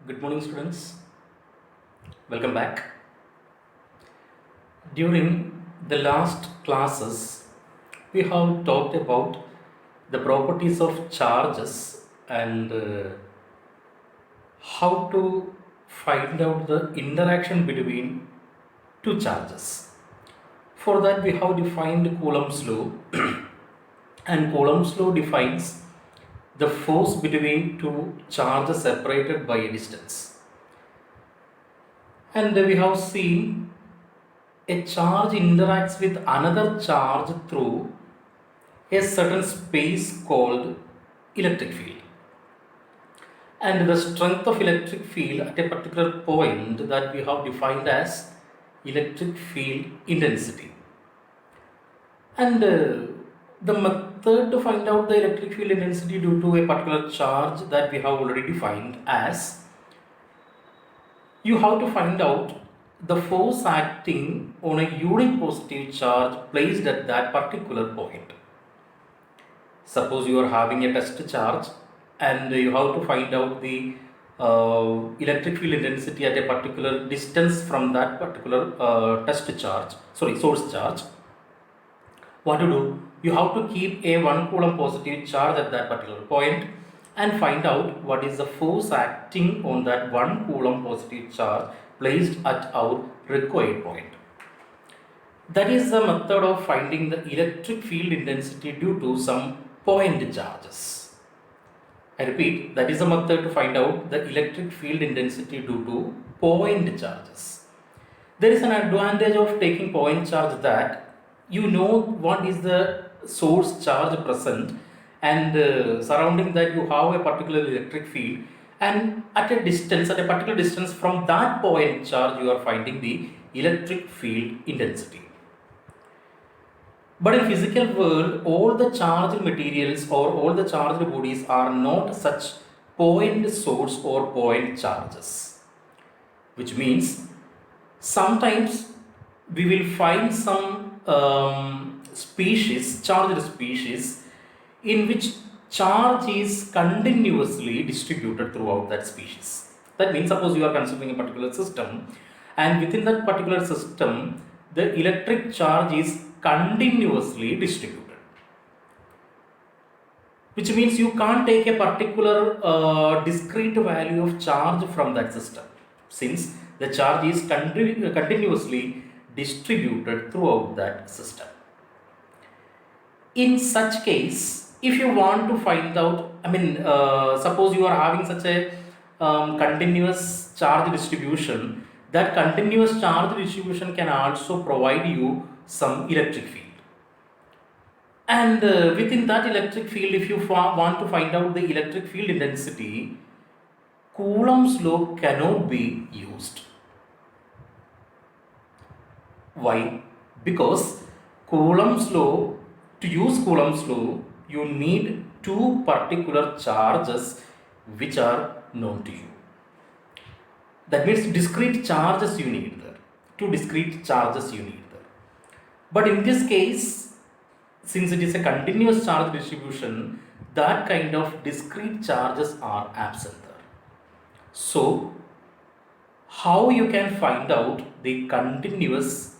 Good morning, students. Welcome back. During the last classes, we have talked about the properties of charges and how to find out the interaction between two charges. For that, we have defined Coulomb's law, and Coulomb's law defines the force between two charges separated by a distance. And we have seen a charge interacts with another charge through a certain space called electric field. And the strength of electric field at a particular point that we have defined as electric field intensity. And the method to find out the electric field intensity due to a particular charge that we have already defined as you have to find out the force acting on a unit positive charge placed at that particular point. Suppose you are having a test charge and you have to find out the electric field intensity at a particular distance from that particular source charge. What to do? You have to keep a 1 coulomb positive charge at that particular point and find out what is the force acting on that 1 coulomb positive charge placed at our required point. That is the method of finding the electric field intensity due to some point charges. I repeat, that is the method to find out the electric field intensity due to point charges. There is an advantage of taking point charge that you know what is the source charge present, and surrounding that you have a particular electric field, and at a particular distance from that point charge you are finding the electric field intensity. But in physical world, all the charged materials or all the charged bodies are not such point source or point charges, which means sometimes we will find some charged species, in which charge is continuously distributed throughout that species. That means, suppose you are considering a particular system, and within that particular system, the electric charge is continuously distributed, which means you can't take a particular discrete value of charge from that system, since the charge is continuously distributed throughout that system. In such case, if you want to find out, suppose you are having such a continuous charge distribution, that continuous charge distribution can also provide you some electric field. And within that electric field, if you want to find out the electric field intensity, Coulomb's law cannot be used. Why? Because Coulomb's law, to use Coulomb's law, you need two particular charges which are known to you. That means discrete charges you need there. Two discrete charges you need there. But in this case, since it is a continuous charge distribution, that kind of discrete charges are absent there. So, how you can find out the continuous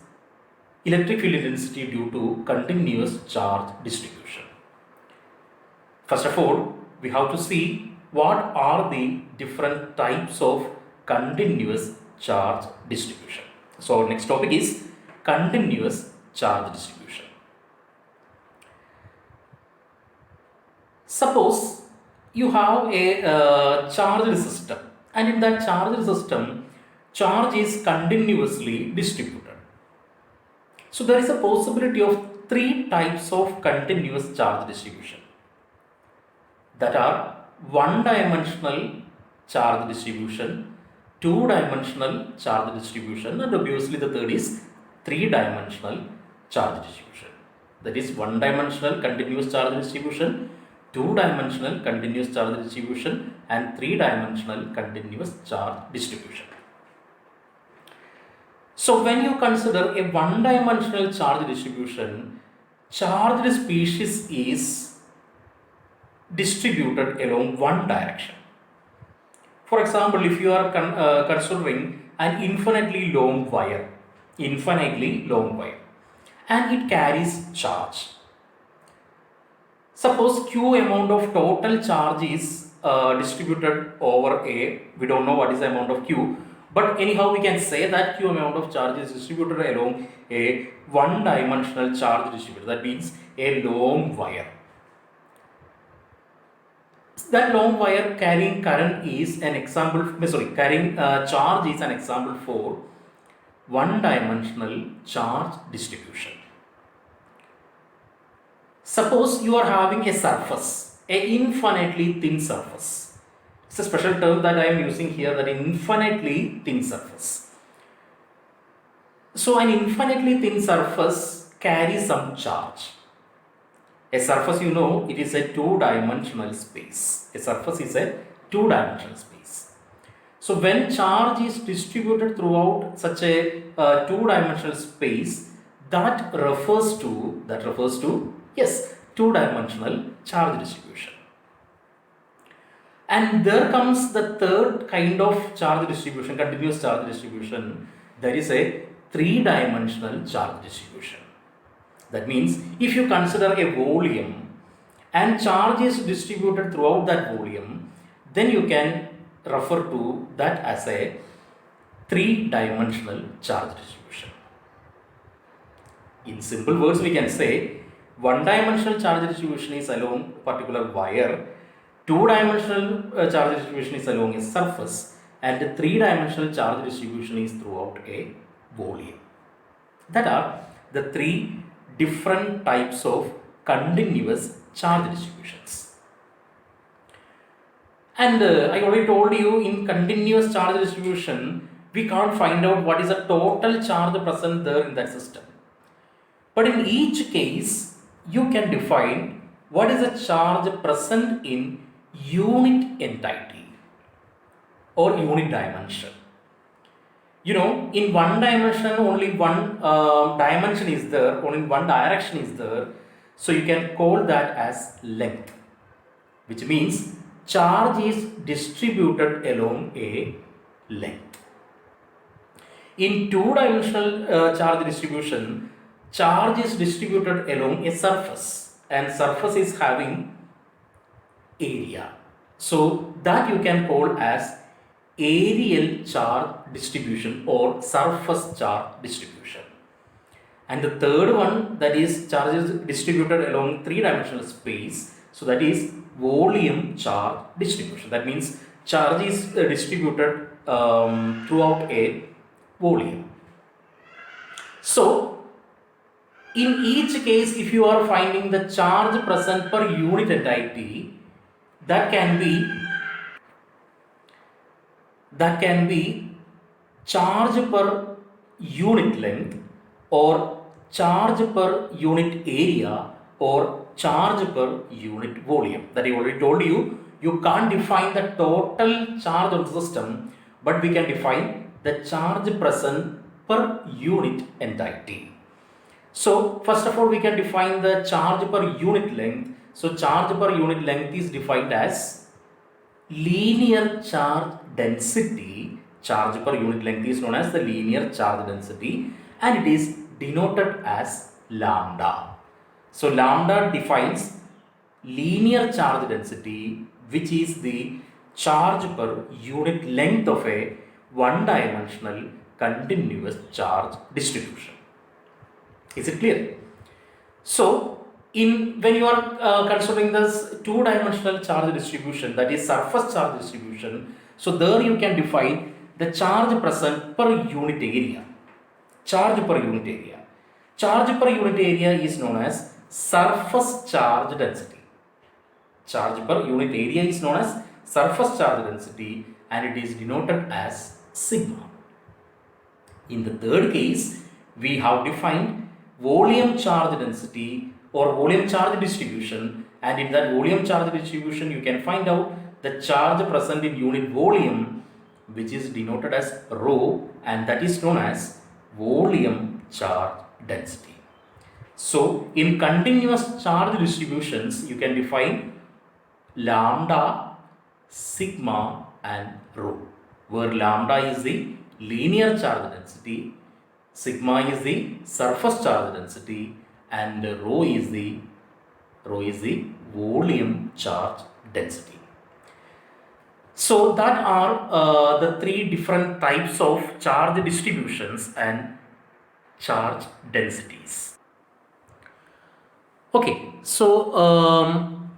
electric field intensity due to continuous charge distribution? First of all, we have to see what are the different types of continuous charge distribution. So, next topic is continuous charge distribution. Suppose you have a charged system, and in that charged system, charge is continuously distributed. So there is a possibility of three types of continuous charge distribution, that are one-dimensional charge distribution, two-dimensional charge distribution, and obviously the third is three-dimensional charge distribution. That is one-dimensional continuous charge distribution, two-dimensional continuous charge distribution, and three-dimensional continuous charge distribution. So when you consider a one-dimensional charge distribution, charged species is distributed along one direction. For example, if you are considering an infinitely long wire, and it carries charge. Suppose Q amount of total charge is distributed over A. We don't know what is the amount of Q, but anyhow we can say that Q amount of charge is distributed along a one-dimensional charge distributor. That means a long wire. That long wire carrying current is an example, carrying charge is an example for one-dimensional charge distribution. Suppose you are having a surface, a infinitely thin surface. It's a special term that I am using here, that infinitely thin surface. So an infinitely thin surface carries some charge. A surface, you know, it is a two-dimensional space. A surface is a two-dimensional space. So when charge is distributed throughout such a two-dimensional space, that refers to yes, two-dimensional charge distribution. And there comes the third kind of charge distribution, continuous charge distribution. There is a three-dimensional charge distribution. That means if you consider a volume and charge is distributed throughout that volume, then you can refer to that as a three-dimensional charge distribution. In simple words, we can say one-dimensional charge distribution is along a particular wire, two-dimensional charge distribution is along a surface, and three-dimensional charge distribution is throughout a volume. That are the three different types of continuous charge distributions. And I already told you, in continuous charge distribution, we can't find out what is the total charge present there in that system. But in each case, you can define what is the charge present in unit entity or unit dimension. You know, in one dimension, only one dimension is there, only one direction is there. So you can call that as length, which means charge is distributed along a length. In two-dimensional charge distribution, charge is distributed along a surface, and surface is having area. So that you can call as aerial charge distribution or surface charge distribution. And the third one, that is charge is distributed along three-dimensional space, so that is volume charge distribution. That means charge is distributed throughout a volume. So in each case, if you are finding the charge present per unit entity, that can be charge per unit length, or charge per unit area, or charge per unit volume. That I already told you, you can't define the total charge of the system, but we can define the charge present per unit entity. So first of all, we can define the charge per unit length. So charge per unit length is defined as linear charge density. Charge per unit length is known as the linear charge density, and it is denoted as lambda. So lambda defines linear charge density, which is the charge per unit length of a one-dimensional continuous charge distribution. Is it clear? So when you are considering this two-dimensional charge distribution, that is surface charge distribution, so there you can define the charge present per unit area. Charge per unit area. Charge per unit area is known as surface charge density. Charge per unit area is known as surface charge density, and it is denoted as sigma. In the third case, we have defined volume charge density or volume charge distribution, and in that volume charge distribution you can find out the charge present in unit volume, which is denoted as rho, and that is known as volume charge density. So in continuous charge distributions, you can define lambda, sigma and rho, where lambda is the linear charge density, sigma is the surface charge density, and rho is the volume charge density. So that are the three different types of charge distributions and charge densities. Okay, so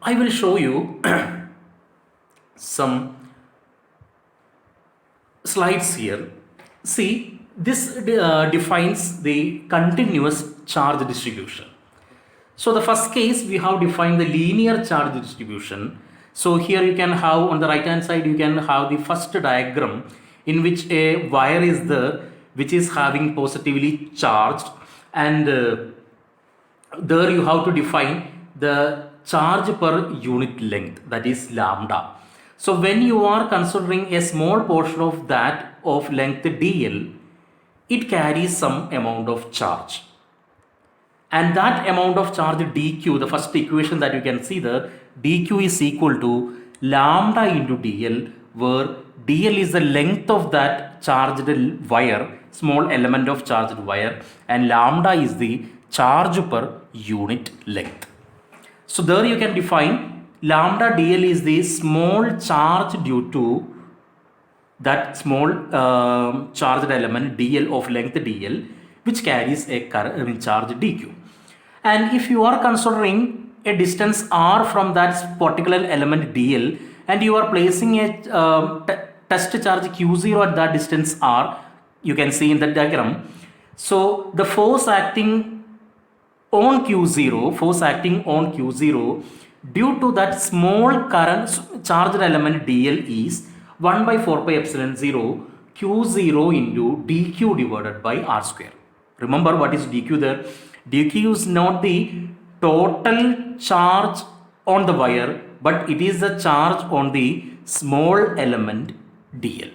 I will show you some slides here. See, this defines the continuous charge distribution. So the first case we have defined the linear charge distribution. So here you can have on the right hand side you can have the first diagram in which a wire is there which is having positively charged, and there you have to define the charge per unit length, that is lambda. So when you are considering a small portion of that of length dl, it carries some amount of charge. And that amount of charge dq, the first equation that you can see there, dq is equal to lambda into dl, where dl is the length of that charged wire, small element of charged wire, and lambda is the charge per unit length. So there you can define lambda dl is the small charge due to that small charged element dl of length dl, which carries a charge dq. And if you are considering a distance r from that particular element dl, and you are placing a test charge q0 at that distance r, you can see in the diagram. So the force acting on q0 due to that small current charged element dl is 1 by 4 pi epsilon 0 q0 into dq divided by r square. Remember what is dq there? dq is not the total charge on the wire, but it is the charge on the small element dl.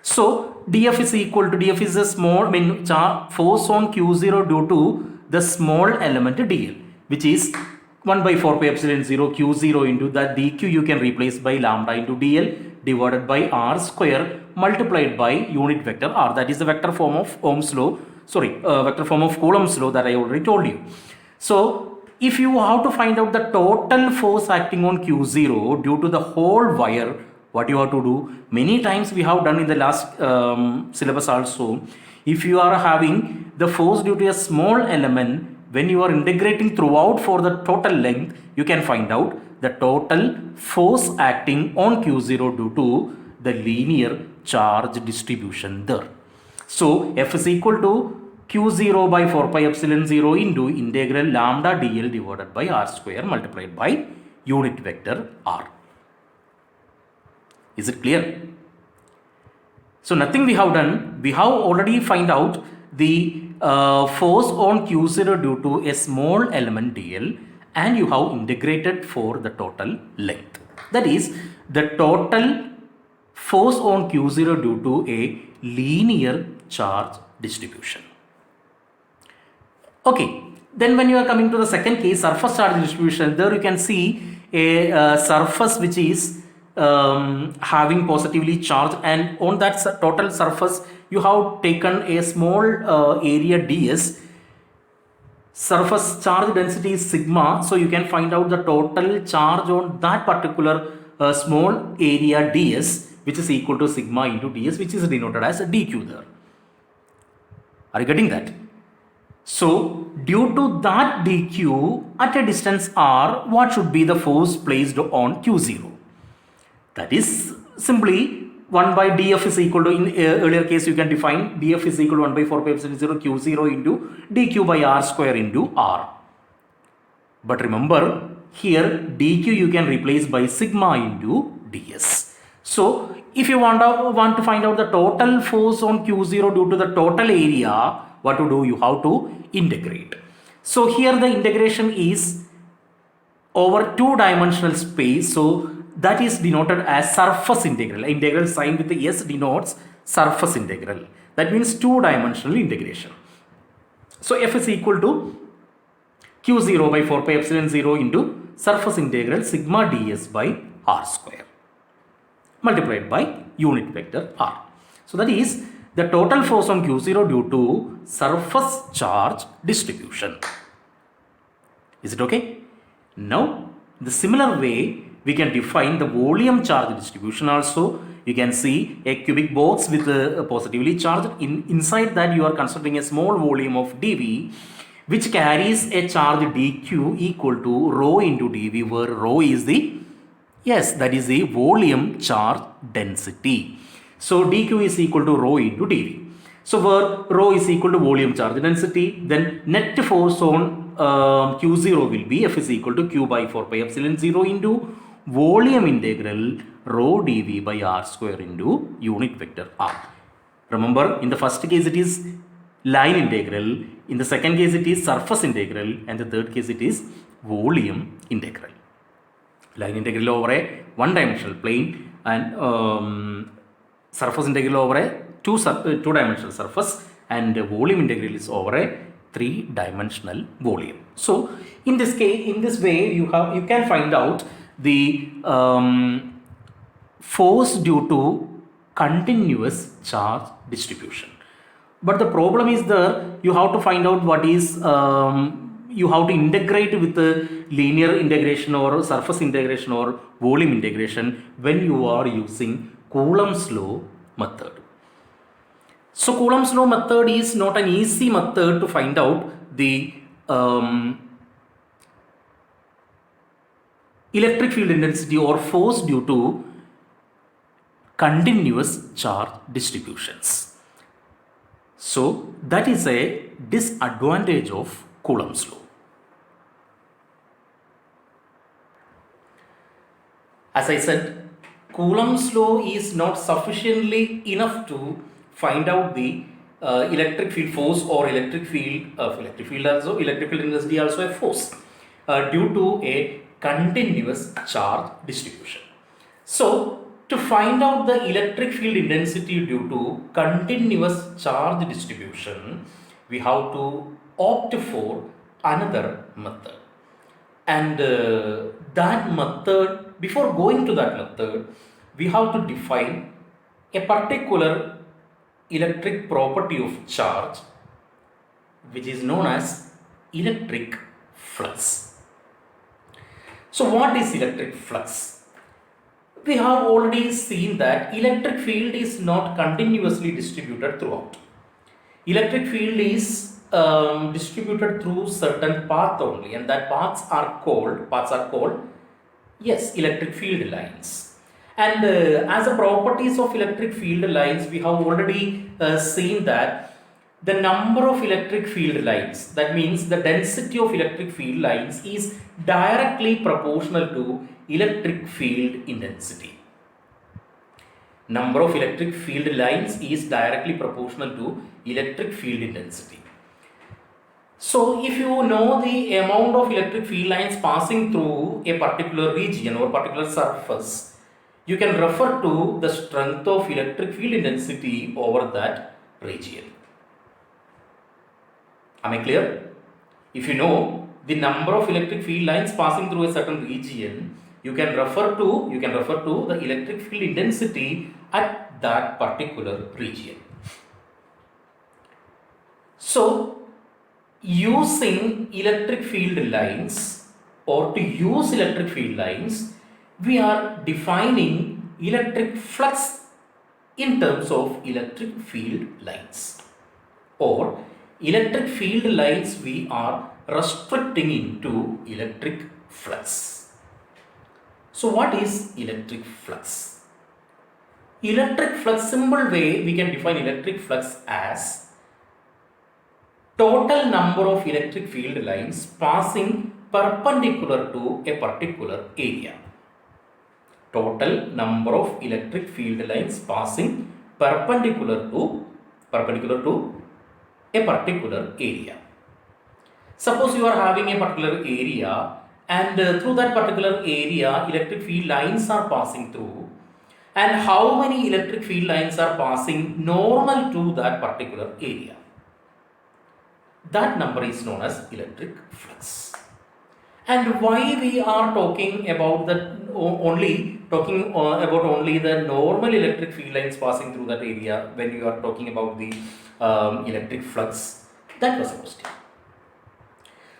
So df is equal to, df is a small force on q0 due to the small element dl, which is 1 by 4 pi epsilon 0 q0 into that dq you can replace by lambda into dl divided by r square multiplied by unit vector r, that is the vector form of Ohm's law, vector form of Coulomb's law that I already told you. So if you have to find out the total force acting on q0 due to the whole wire, what you have to do, many times we have done in the last syllabus also, if you are having the force due to a small element, when you are integrating throughout for the total length, you can find out the total force acting on q0 due to the linear charge distribution there. So F is equal to q0 by 4 pi epsilon 0 into integral lambda dl divided by r square multiplied by unit vector r. Is it clear? So nothing we have done, we have already find out the force on q0 due to a small element dl, and you have integrated for the total length. That is the total force on q0 due to a linear charge distribution. Okay, then when you are coming to the second case, surface charge distribution, there you can see a surface which is having positively charged, and on that total surface you have taken a small area ds. Surface charge density is sigma, so you can find out the total charge on that particular small area ds, which is equal to sigma into ds, which is denoted as dq there. Are you getting that? So due to that dq at a distance r, what should be the force placed on q0? That is simply 1 by df is equal to, in earlier case you can define df is equal to 1 by 4 pi epsilon 0 q0 into dq by r square into r. But remember here dq you can replace by sigma into ds. So if you want to find out the total force on q0 due to the total area, what to do? You have to integrate. So here the integration is over two-dimensional space, so that is denoted as surface integral. Integral sign with the s denotes surface integral. That means two-dimensional integration. So f is equal to q0 by 4 pi epsilon 0 into surface integral sigma ds by r square. multiplied by unit vector r. So that is the total force on Q0 due to surface charge distribution. Is it okay? Now, the similar way we can define the volume charge distribution also. You can see a cubic box with a positively charged. Inside that you are considering a small volume of dV which carries a charge dq equal to rho into dV, where rho is the, yes, that is the volume charge density. So dq is equal to rho into dV. So where rho is equal to volume charge density, then net force on Q0 will be F is equal to Q by 4 pi epsilon 0 into volume integral rho dV by r square into unit vector r. Remember, in the first case it is line integral, in the second case it is surface integral, and the third case it is volume integral. Line integral over a one-dimensional plane, and surface integral over a two-dimensional surface, and volume integral is over a three-dimensional volume. So in this case, in this way, you can find out the force due to continuous charge distribution. But the problem is there, you have to find out what is, you have to integrate with the linear integration or surface integration or volume integration when you are using Coulomb's law method. So Coulomb's law method is not an easy method to find out the electric field intensity or force due to continuous charge distributions. So that is a disadvantage of Coulomb's law. As I said, Coulomb's law is not sufficiently enough to find out the electric field force or electric field intensity also a force due to a continuous charge distribution. So to find out the electric field intensity due to continuous charge distribution, we have to opt for another method. And that method, before going to that method, we have to define a particular electric property of charge which is known as electric flux. So what is electric flux? We have already seen that electric field is not continuously distributed throughout. Electric field is distributed through certain path only, and that paths are called, yes, electric field lines. And as a properties of electric field lines, we have already seen that the number of electric field lines, that means the density of electric field lines, is directly proportional to electric field intensity. Number of electric field lines is directly proportional to electric field intensity. So if you know the amount of electric field lines passing through a particular region or particular surface, you can refer to the strength of electric field intensity over that region. Am I clear? If you know the number of electric field lines passing through a certain region, you can refer to the electric field intensity at that particular region. So using electric field lines, or to use electric field lines, we are defining electric flux in terms of electric field lines, or electric field lines we are restricting into electric flux. So what is electric flux? Electric flux, simple way we can define electric flux as total number of electric field lines passing perpendicular to a particular area. Total number of electric field lines passing perpendicular to a particular area. Suppose you are having a particular area, and through that particular area electric field lines are passing through, and how many electric field lines are passing normal to that particular area. That number is known as electric flux. And why we are talking about that only talking about only the normal electric field lines passing through that area when you are talking about the electric flux? That was a question.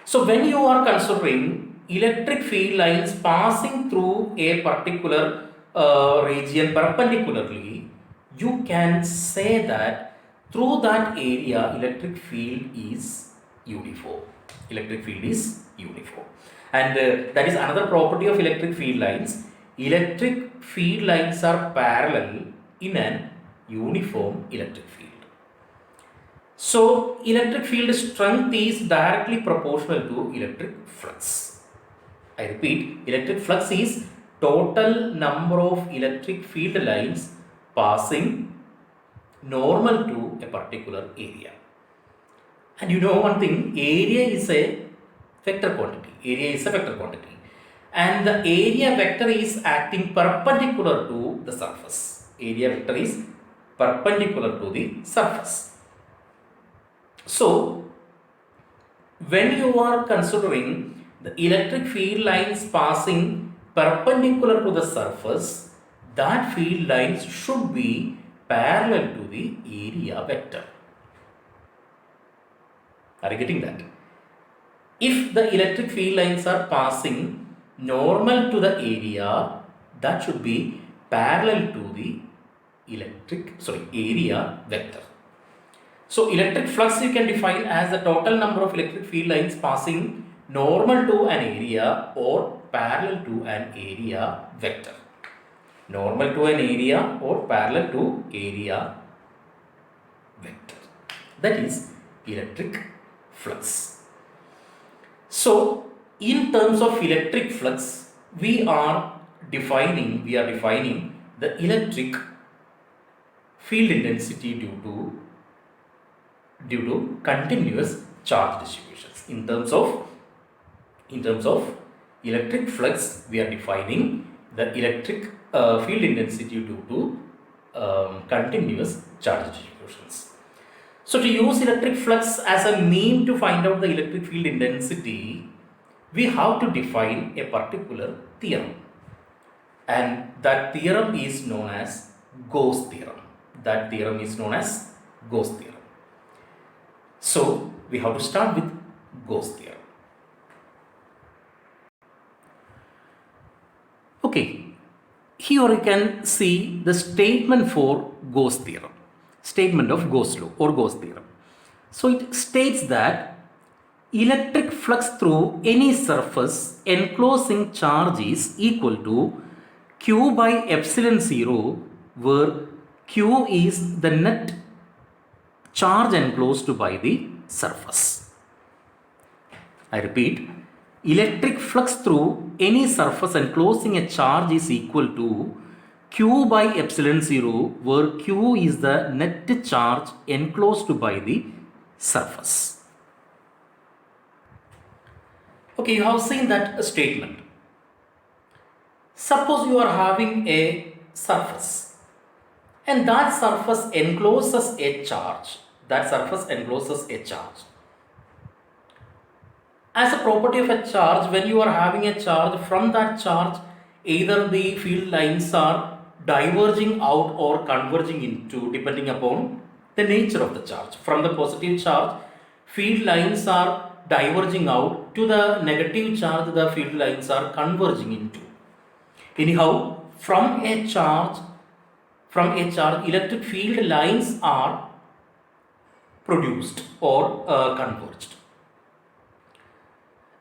So when you are considering electric field lines passing through a particular region perpendicularly, you can say that through that area electric field is uniform. Electric field is uniform. And that is another property of electric field lines. Electric field lines are parallel in an uniform electric field. So, electric field strength is directly proportional to electric flux. I repeat, electric flux is total number of electric field lines passing normal to a particular area. And you know one thing, area is a vector quantity. Area is a vector quantity. And the area vector is acting perpendicular to the surface. Area vector is perpendicular to the surface. So, when you are considering the electric field lines passing perpendicular to the surface, that field lines should be parallel to the area vector. Are you getting that? If the electric field lines are passing normal to the area, that should be parallel to the area vector. So, electric flux you can define as the total number of electric field lines passing normal to an area or parallel to an area vector. Normal to an area or parallel to area vector. That is electric flux. So, in terms of electric flux, we are defining the electric field intensity due to continuous charge distributions. In terms of electric flux, we are defining the electric field intensity due to continuous charge distributions. So to use electric flux as a mean to find out the electric field intensity, we have to define a particular theorem, and that theorem is known as Gauss theorem. That theorem is known as Gauss theorem. So, we have to start with Gauss theorem. Okay, here you can see the statement for Gauss theorem, statement of Gauss law or Gauss theorem. So, it states that electric flux through any surface enclosing charge is equal to Q by epsilon 0, where Q is the net charge enclosed by the surface. I repeat, electric flux through any surface enclosing a charge is equal to Q by epsilon 0, where Q is the net charge enclosed by the surface. Okay, you have seen that statement. Suppose you are having a surface and that surface encloses a charge. As a property of a charge, when you are having a charge, from that charge, either the field lines are diverging out or converging into, depending upon the nature of the charge. From the positive charge, field lines are diverging out. To the negative charge, the field lines are converging into. Anyhow, from a charge, electric field lines are produced or converged.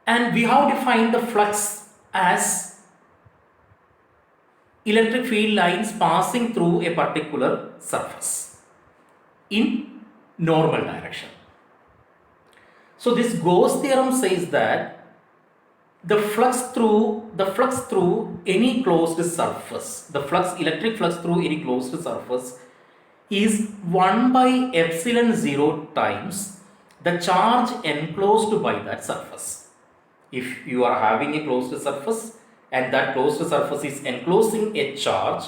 And we have defined the flux as electric field lines passing through a particular surface in normal direction. So this Gauss theorem says that the flux through any closed surface, electric flux through any closed surface is 1 by epsilon 0 times the charge enclosed by that surface. If you are having a closed surface and that closed surface is enclosing a charge,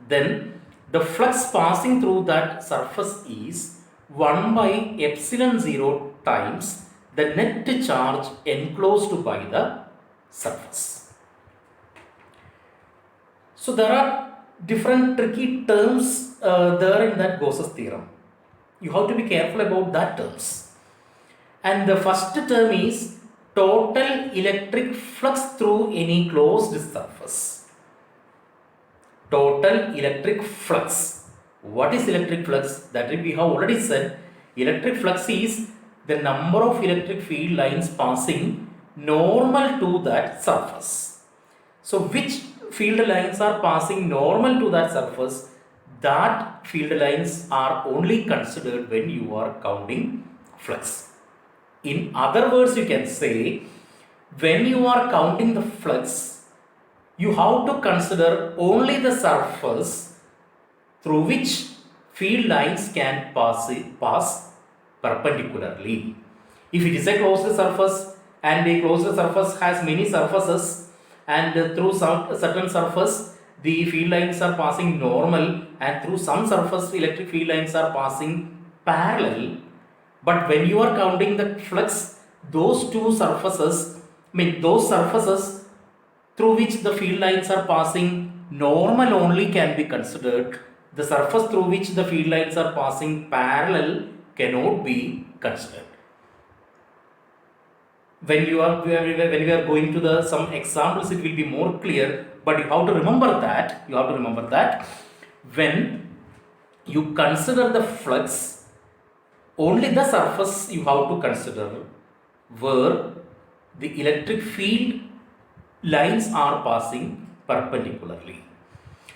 then the flux passing through that surface is 1 by epsilon 0 times the net charge enclosed by the surface. So there are different tricky terms there in that Gauss's theorem. You have to be careful about that terms. And the first term is total electric flux through any closed surface. Total electric flux. What is electric flux? That we have already said. Electric flux is the number of electric field lines passing normal to that surface. So which field lines are passing normal to that surface, that field lines are only considered when you are counting flux. In other words, you can say, when you are counting the flux, you have to consider only the surface through which field lines can pass perpendicularly. If it is a closed surface and a closed surface has many surfaces, and through some certain surface the field lines are passing normal, and through some surface electric field lines are passing parallel. But when you are counting the flux, those surfaces through which the field lines are passing normal only can be considered. The surface through which the field lines are passing parallel cannot be considered. When we are going to some examples, it will be more clear, but you have to remember that when you consider the flux, only the surface you have to consider where the electric field lines are passing perpendicularly,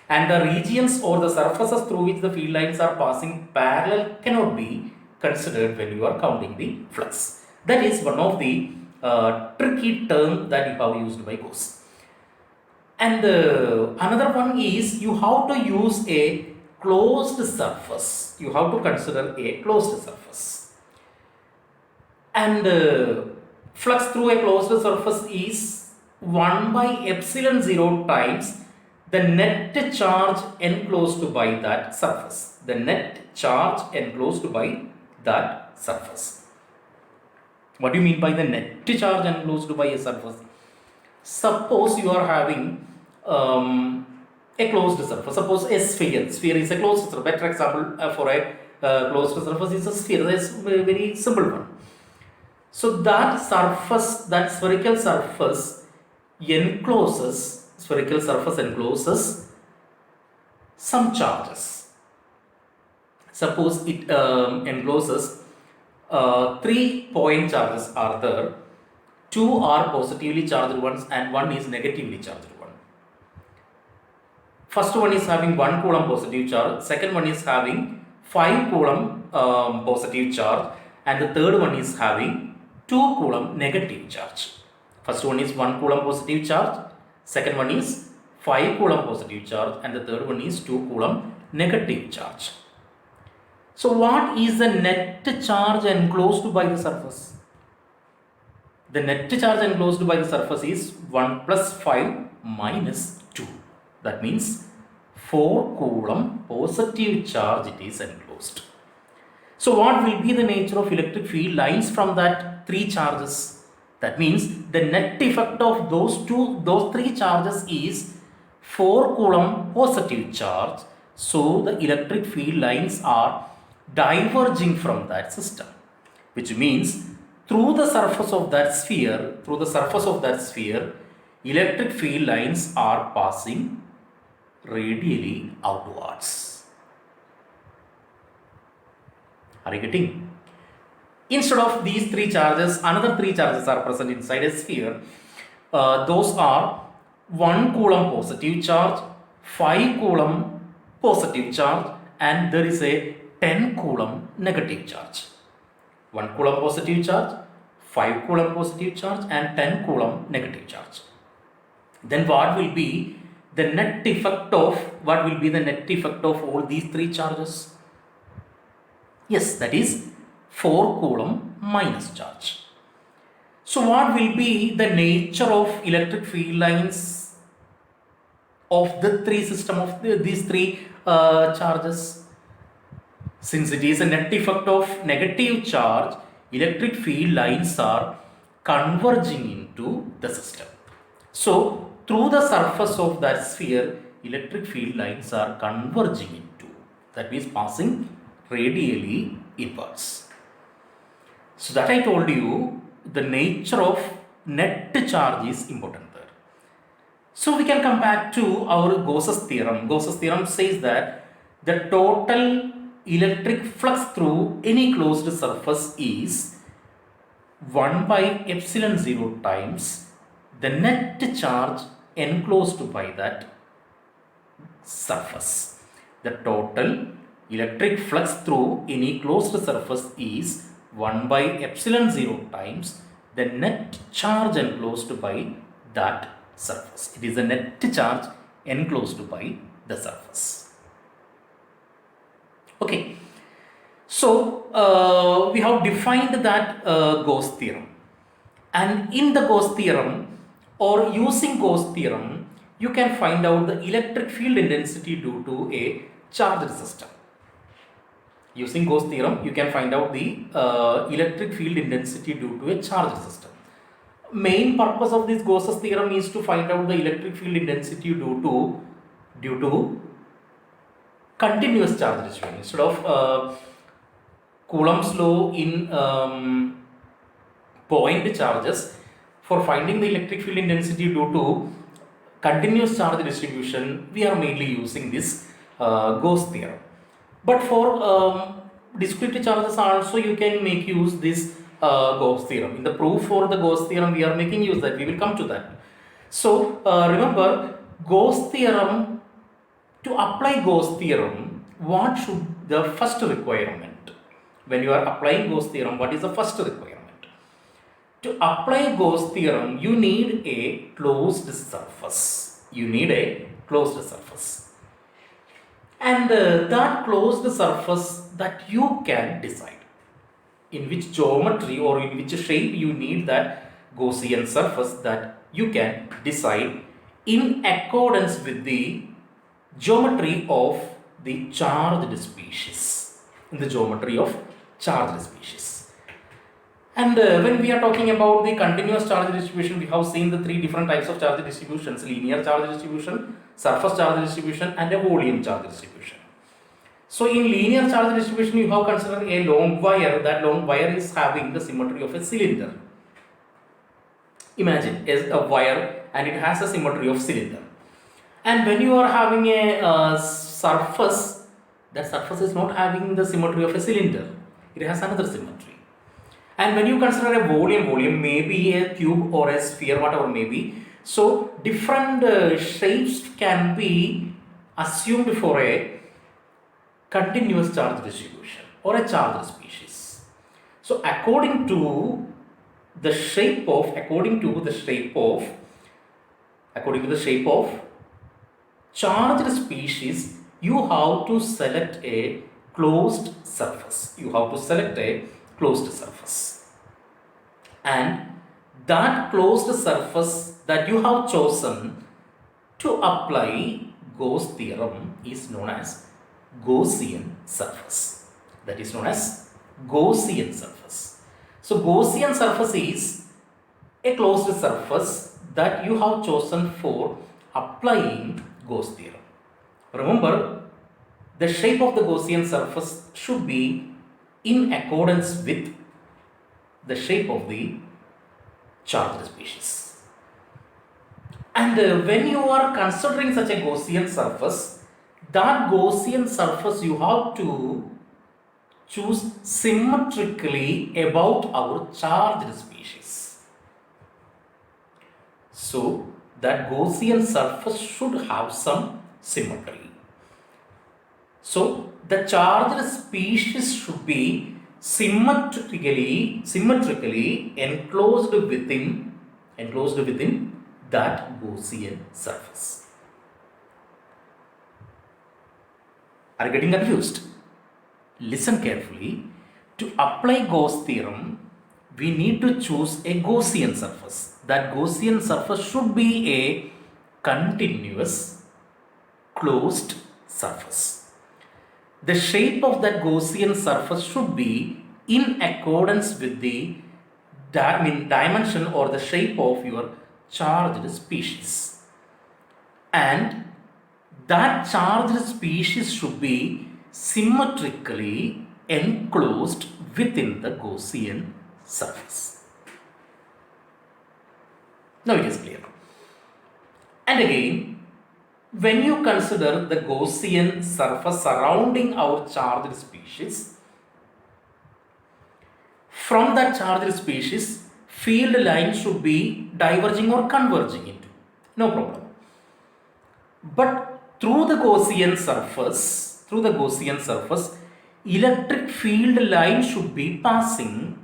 and the regions or the surfaces through which the field lines are passing parallel cannot be considered when you are counting the flux. That is one of the tricky term that you have used by Gauss. And another one is you have to use a closed surface. You have to consider a closed surface. And flux through a closed surface is 1 by epsilon 0 times the net charge enclosed by that surface. The net charge enclosed by that surface. What do you mean by the net charge enclosed by a surface? Suppose you are having a closed surface. Suppose a sphere. Sphere is a closed surface. Better example for a closed surface is a sphere. That is a very simple one. So that surface, that spherical surface encloses some charges. Suppose it encloses 3 point charges are there. 2 are positively charged ones and 1 is negatively charged one. First one is having 1 coulomb positive charge, second one is having 5 coulomb positive charge, and the third one is having 2 coulomb negative charge. First one is 1 coulomb positive charge, second one is 5 coulomb positive charge, and the third one is 2 coulomb negative charge. So what is the net charge enclosed by the surface? The net charge enclosed by the surface is 1 plus 5 minus 2. That means 4 coulomb positive charge it is enclosed. So what will be the nature of electric field lines from that 3 charges? That means the net effect of those 3 charges is 4 coulomb positive charge. So the electric field lines are diverging from that system, which means through the surface of that sphere, electric field lines are passing radially outwards. Are you getting? Instead of these 3 charges, another 3 charges are present inside a sphere. Those are 1 coulomb positive charge, 5 coulomb positive charge, and there is a 10 coulomb negative charge. 1 coulomb positive charge, 5 coulomb positive charge, and 10 coulomb negative charge. Then what will be the net effect of all these 3 charges? Yes, that is 4 coulomb minus charge. So what will be the nature of electric field lines of the these three charges? Since it is a net effect of negative charge, electric field lines are converging into the system. So through the surface of that sphere, electric field lines are converging into, that means passing radially inwards. So that I told you, the nature of net charge is important there. So we can come back to our Gauss's theorem. Gauss's theorem says that the total electric flux through any closed surface is 1 by epsilon 0 times the net charge enclosed by that surface. The total electric flux through any closed surface is 1 by epsilon 0 times the net charge enclosed by that surface. It is the net charge enclosed by the surface. Okay. So we have defined that Gauss theorem, and in the Gauss theorem, or using Gauss theorem, you can find out the electric field intensity due to a charged system. Using Gauss theorem, you can find out the electric field intensity due to a charged system. Main purpose of this Gauss's theorem is to find out the electric field intensity due to continuous charge distribution instead of Coulomb's law in point charges. For finding the electric field intensity due to continuous charge distribution, we are mainly using this Gauss theorem. But for discrete charges also, you can make use this Gauss theorem. In the proof for the Gauss theorem, we are making use that. We will come to that. So remember, Gauss theorem, to apply Gauss theorem, what should the first requirement? When you are applying Gauss theorem, what is the first requirement? To apply Gauss theorem, you need a closed surface. You need a closed surface. And that closed surface that you can decide in which geometry or in which shape you need that Gaussian surface, that you can decide in accordance with the geometry of the charged species. In the geometry of charged species. And when we are talking about the continuous charge distribution, we have seen the three different types of charge distributions: linear charge distribution, surface charge distribution, and a volume charge distribution. So in linear charge distribution, you have considered a long wire. That long wire is having the symmetry of a cylinder. Imagine a wire and it has a symmetry of cylinder. And when you are having a surface, that surface is not having the symmetry of a cylinder. It has another symmetry. And when you consider a volume may be a cube or a sphere, whatever may be. So different shapes can be assumed for a continuous charge distribution or a charged species. So according to the shape of charged species, you have to select a closed surface. And that closed surface that you have chosen to apply Gauss theorem is known as Gaussian surface. So Gaussian surface is a closed surface that you have chosen for applying Gauss theorem. Remember, the shape of the Gaussian surface should be in accordance with the shape of the charged species. And when you are considering such a Gaussian surface, that Gaussian surface you have to choose symmetrically about our charged species. So that Gaussian surface should have some symmetry. So the charged species should be symmetrically enclosed within that Gaussian surface. Are you getting confused? Listen carefully. To apply Gauss theorem, we need to choose a Gaussian surface. That Gaussian surface should be a continuous closed surface. The shape of that Gaussian surface should be in accordance with the dimension or the shape of your charged species. And that charged species should be symmetrically enclosed within the Gaussian surface. Now it is clear. And again, when you consider the Gaussian surface surrounding our charged species, from that charged species, field lines should be diverging or converging into. No problem. But through the Gaussian surface, electric field line should be passing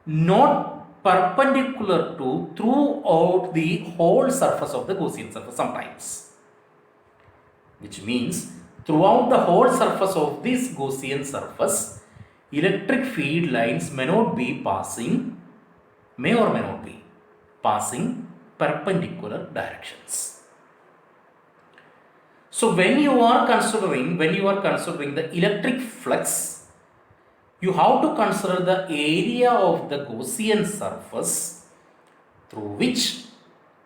not perpendicular to throughout the whole surface of the Gaussian surface sometimes. Which means throughout the whole surface of this Gaussian surface, electric field lines may or may not be passing perpendicular directions. So when you are considering the electric flux, you have to consider the area of the Gaussian surface through which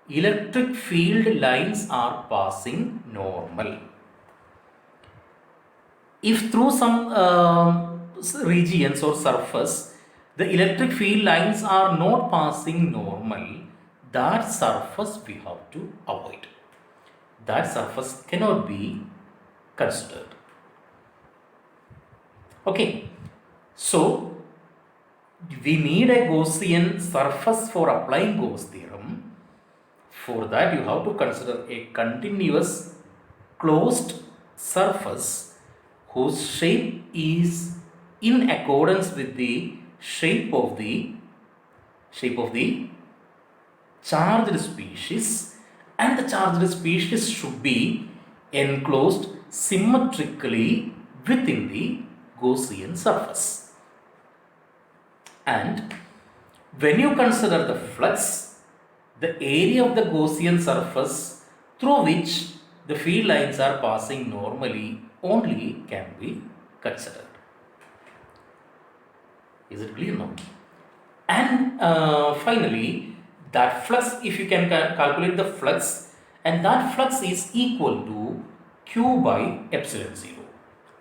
electric field lines are passing normal. If through some regions or surface the electric field lines are not passing normal, that surface we have to avoid. That surface cannot be considered. Okay, so we need a Gaussian surface for applying Gauss theorem. For that you have to consider a continuous closed surface whose shape is in accordance with the shape of the charged species, and the charged species should be enclosed symmetrically within the Gaussian surface. And when you consider the flux, the area of the Gaussian surface through which the field lines are passing normally only can be considered. Is it clear now? And finally, that flux, if you can calculate the flux, and that flux is equal to Q by epsilon 0.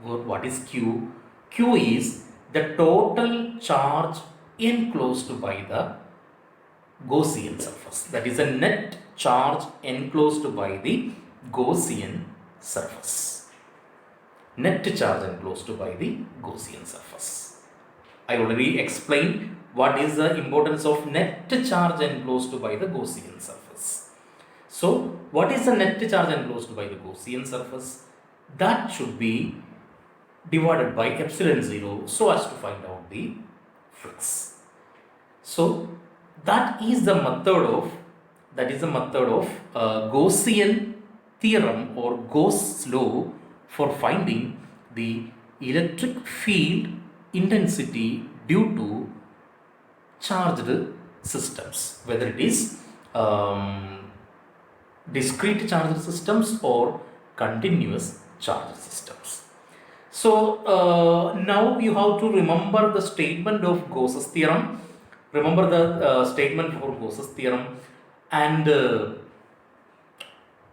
What is Q? Q is the total charge enclosed by the Gaussian surface. That is a net charge enclosed by the Gaussian surface. Net charge enclosed by the Gaussian surface. I already explained what is the importance of net charge enclosed by the Gaussian surface. So, what is the net charge enclosed by the Gaussian surface? That should be divided by epsilon 0 so as to find out the flux. So, that is the method of Gaussian theorem or Gauss law for finding the electric field intensity due to charged systems, whether it is discrete charged systems or continuous charged systems. So now you have to remember the statement of Gauss's theorem. Remember the statement for Gauss's theorem and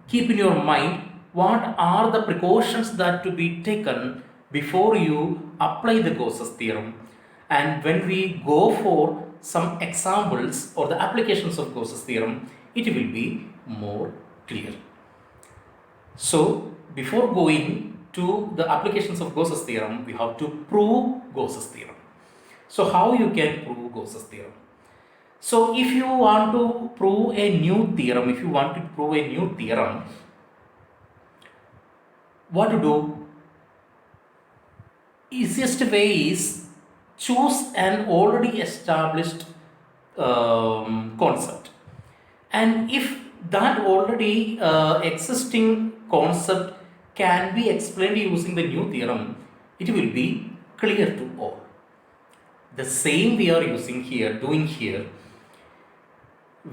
keep in your mind what are the precautions that to be taken before you apply the Gauss's theorem. And when we go for some examples or the applications of Gauss's theorem, it will be more clear. So before going to the applications of Gauss's theorem, we have to prove Gauss's theorem. So how you can prove Gauss's theorem? So if you want to prove a new theorem, what to do? Easiest way is choose an already established concept, and if that already existing concept can be explained using the new theorem, it will be clear to all. The same we are using here,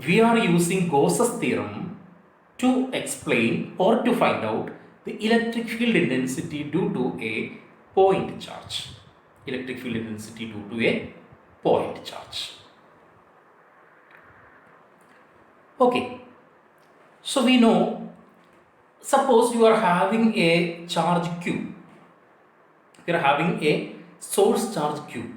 we are using Gauss's theorem to explain or to find out the electric field intensity due to a point charge. Electric field intensity due to a point charge. Okay, so we know Suppose you are having a charge Q. You are having a source charge Q.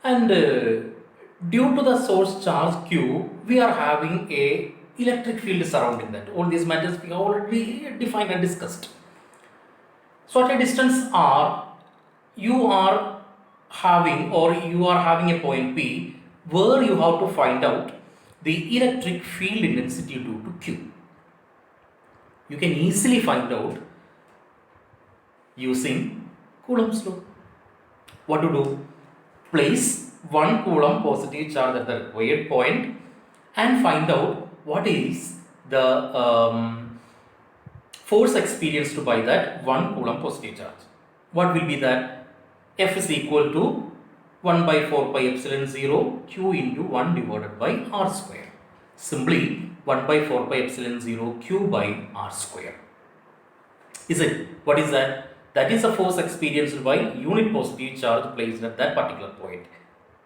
And due to the source charge Q, we are having a electric field surrounding that. All these matters we have already defined and discussed. So at a distance R, you are having a point P where you have to find out the electric field intensity due to Q. You can easily find out using Coulomb's law. What to do? Place 1 coulomb positive charge at the required point and find out what is the force experienced by that 1 coulomb positive charge. What will be that? F is equal to 1 by 4 pi epsilon 0 Q into 1 divided by R square. Simply 1 by 4 pi epsilon 0 Q by R square. Is it? What is that? That is the force experienced by unit positive charge placed at that particular point.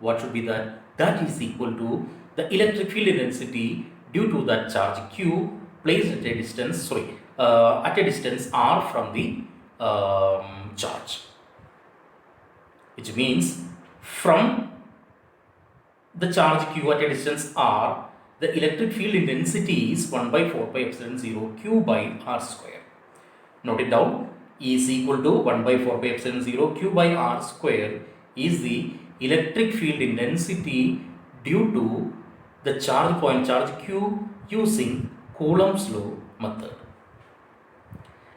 What should be that? That is equal to the electric field intensity due to that charge Q placed at a distance, R from the charge. Which means from the charge Q at a distance R, the electric field intensity is 1 by 4 pi epsilon 0 Q by R square. Note it down. E is equal to 1 by 4 pi epsilon 0 Q by R square is the electric field intensity due to the charge point charge Q using Coulomb's law method.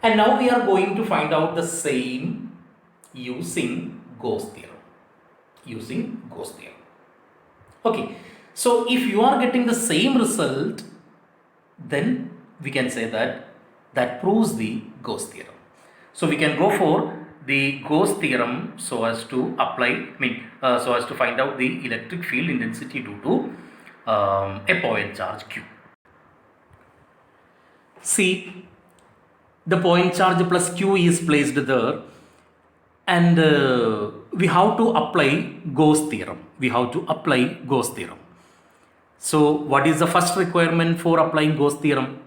And now we are going to find out the same using Gauss theorem. Okay, so if you are getting the same result, then we can say that proves the Gauss theorem. So we can go for the Gauss theorem so as to find out the electric field intensity due to a point charge Q. See, the point charge plus Q is placed there, and we have to apply Gauss theorem. So what is the first requirement for applying Gauss theorem?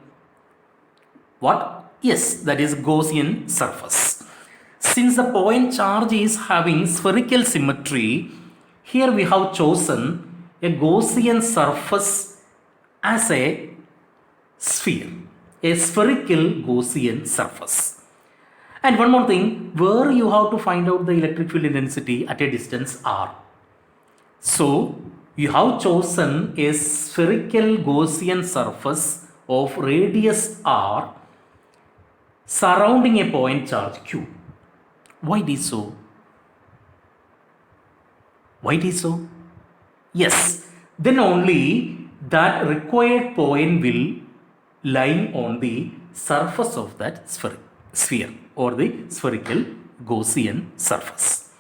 What? Yes, that is Gaussian surface. Since the point charge is having spherical symmetry, here we have chosen a Gaussian surface as a sphere, a spherical Gaussian surface. And one more thing, where you have to find out the electric field intensity at a distance R. So you have chosen a spherical Gaussian surface of radius R surrounding a point charge Q. Why it is so? Yes, then only that required point will lie on the surface of that sphere or the spherical Gaussian surface.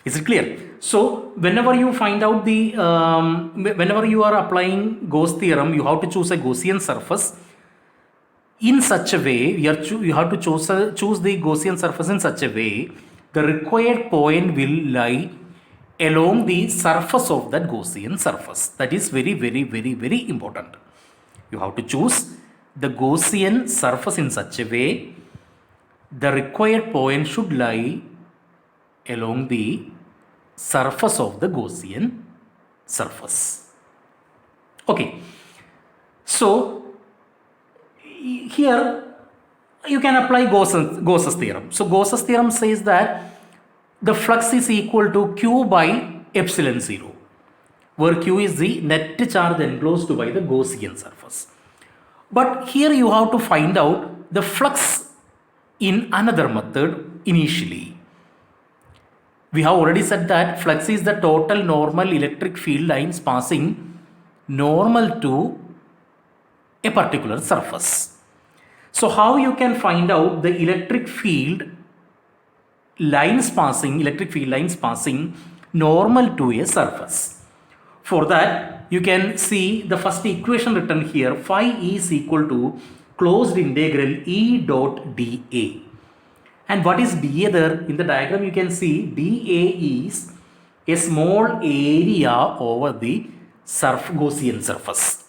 Is it clear? So whenever you find out whenever you are applying Gauss theorem, you have to choose a Gaussian surface in such a way. You have to choose the Gaussian surface in such a way the required point will lie along the surface of that Gaussian surface. That is very, very, very, very important. You have to choose the Gaussian surface in such a way the required point should lie along the surface of the Gaussian surface. Okay, so here you can apply Gauss's theorem. So Gauss's theorem says that the flux is equal to Q by epsilon 0, where Q is the net charge enclosed by the Gaussian surface. But here you have to find out the flux in another method initially. We have already said that flux is the total normal electric field lines passing normal to a particular surface. So how you can find out the electric field lines passing normal to a surface? For that, you can see the first equation written here. Phi is equal to closed integral E dot dA. And what is dA there? In the diagram you can see dA is a small area over the Gaussian surface.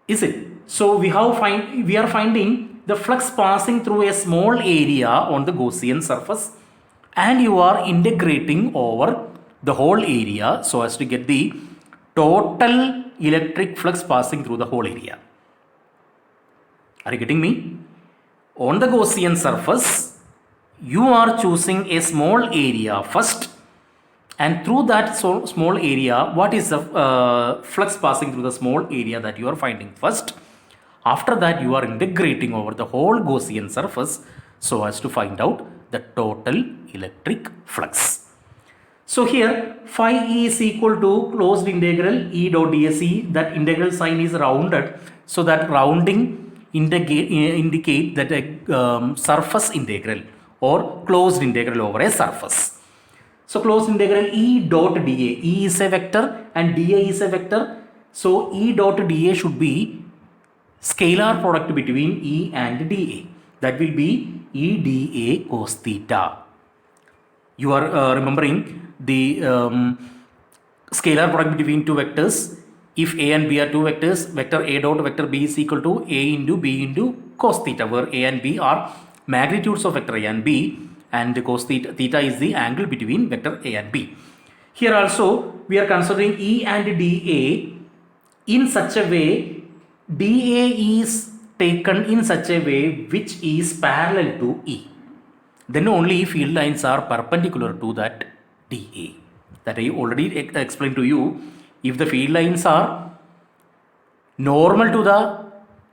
Is it? so we are finding the flux passing through a small area on the Gaussian surface, and you are integrating over the whole area so as to get the total electric flux passing through the whole area. Are you getting me? On the Gaussian surface, you are choosing a small area first, and through that small area, what is the flux passing through the small area that you are finding first? After that, you are integrating over the whole Gaussian surface so as to find out the total electric flux. So here phi E is equal to closed integral E dot ds. That integral sign is rounded, so that rounding indicate that a surface integral or closed integral over a surface. So closed integral E dot dA. E is a vector and dA is a vector. So E dot dA should be scalar product between E and dA. That will be E dA cos theta. You are remembering the scalar product between two vectors. If A and B are two vectors, vector A dot vector B is equal to A into B into cos theta, where A and B are magnitudes of vector A and B, and cos theta is the angle between vector A and B. Here also we are considering E and dA in such a way, dA is taken in such a way which is parallel to E. Then only field lines are perpendicular to that dA. That I already explained to you. If the field lines are normal to the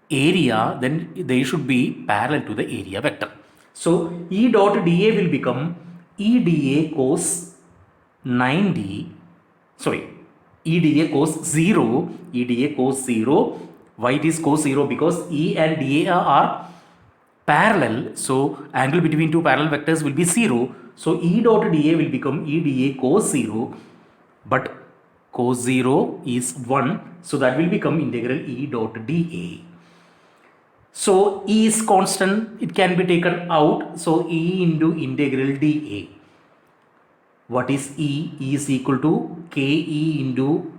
area, then they should be parallel to the area vector. So E dot dA will become E dA cos 90, E dA cos 0, E dA cos 0. Why it is cos 0? Because E and dA are parallel, so angle between two parallel vectors will be 0. So E dot dA will become E dA cos 0, but cos 0 is 1, so that will become integral E dot dA. So E is constant, it can be taken out, so E into integral dA. What is E? E is equal to KE into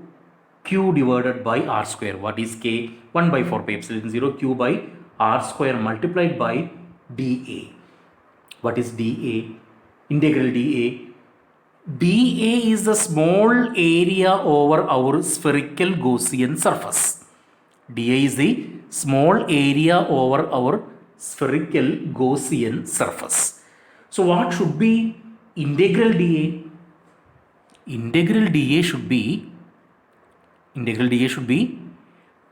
Q divided by R square. What is K? 1 by 4 pi epsilon 0 Q by R square multiplied by dA. What is dA? Integral dA. dA is the small area over our spherical Gaussian surface. dA is the small area over our spherical Gaussian surface. So what should be integral dA? Integral dA should be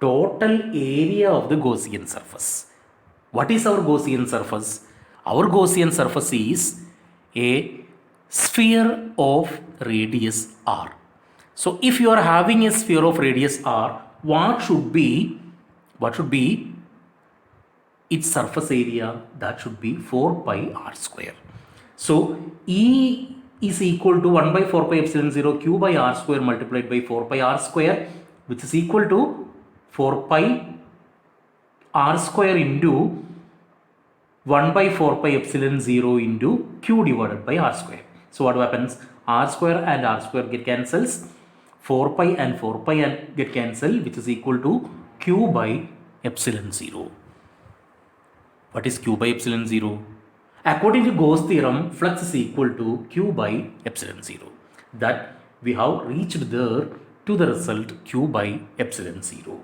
total area of the Gaussian surface. What is our Gaussian surface? Our Gaussian surface is a sphere of radius r. So if you are having a sphere of radius r, what should be its surface area? That should be 4 pi r square. So E is equal to 1 by 4 pi epsilon 0 Q by r square multiplied by 4 pi r square, which is equal to 4 pi r square into 1 by 4 pi epsilon 0 into Q divided by r square. So what happens? R square and r square get cancels. 4 pi and 4 pi and get cancelled, which is equal to Q by epsilon 0. What is Q by epsilon 0? According to Gauss theorem, flux is equal to Q by epsilon 0. That we have reached there to the result Q by epsilon 0.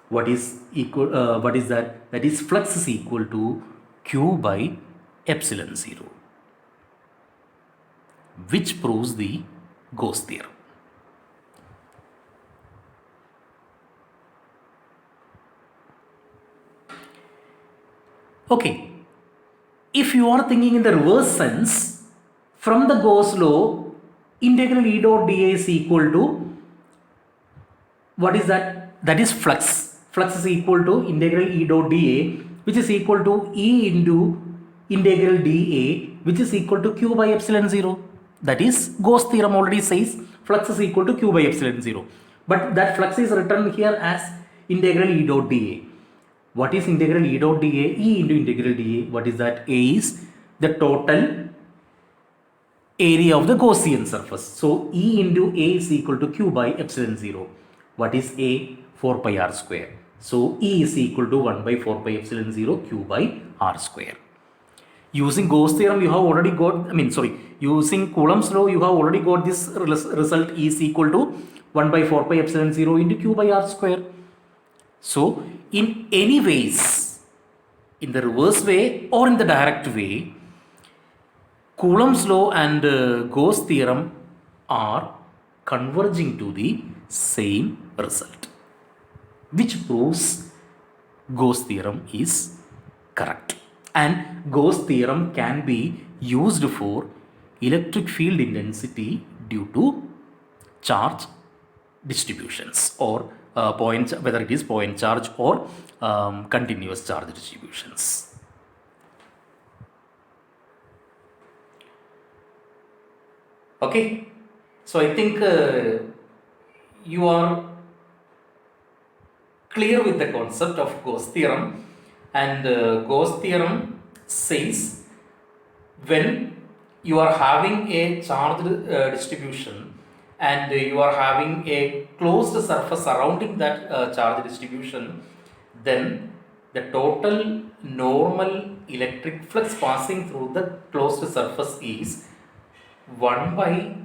What is that? That is flux is equal to Q by epsilon 0, which proves the Gauss theorem. Okay, if you are thinking in the reverse sense, from the Gauss law, integral E dot dA is equal to, what is that? That is flux. Flux is equal to integral E dot dA, which is equal to E into integral dA, which is equal to Q by epsilon 0. That is, Gauss theorem already says flux is equal to Q by epsilon 0. But that flux is written here as integral E dot dA. What is integral E dot dA? E into integral dA. What is that? A is the total area of the Gaussian surface. So E into A is equal to Q by epsilon 0. What is A? 4 pi r square. So E is equal to 1 by 4 pi epsilon 0 Q by R square. Using Gauss theorem, you have already got, using Coulomb's law, you have already got this result E is equal to 1 by 4 pi epsilon 0 into Q by R square. So, in any ways, in the reverse way or in the direct way, Coulomb's law and Gauss theorem are converging to the same result, which proves Gauss theorem is correct. And Gauss theorem can be used for electric field intensity due to charge distributions or points, whether it is point charge or continuous charge distributions. Okay, so I think you are clear with the concept of Gauss theorem, and Gauss theorem says when you are having a charged distribution and you are having a closed surface surrounding that charge distribution, then the total normal electric flux passing through the closed surface is 1 by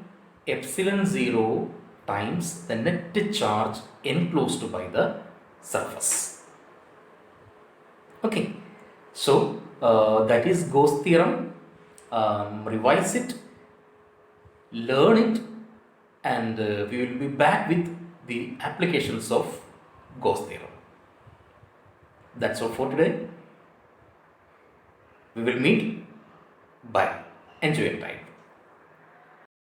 epsilon 0 times the net charge enclosed by the surface. Okay, so that is Gauss theorem. Revise it, learn it, and we will be back with the applications of Gauss theorem. That's all for today. We will meet. Bye. Enjoy your time.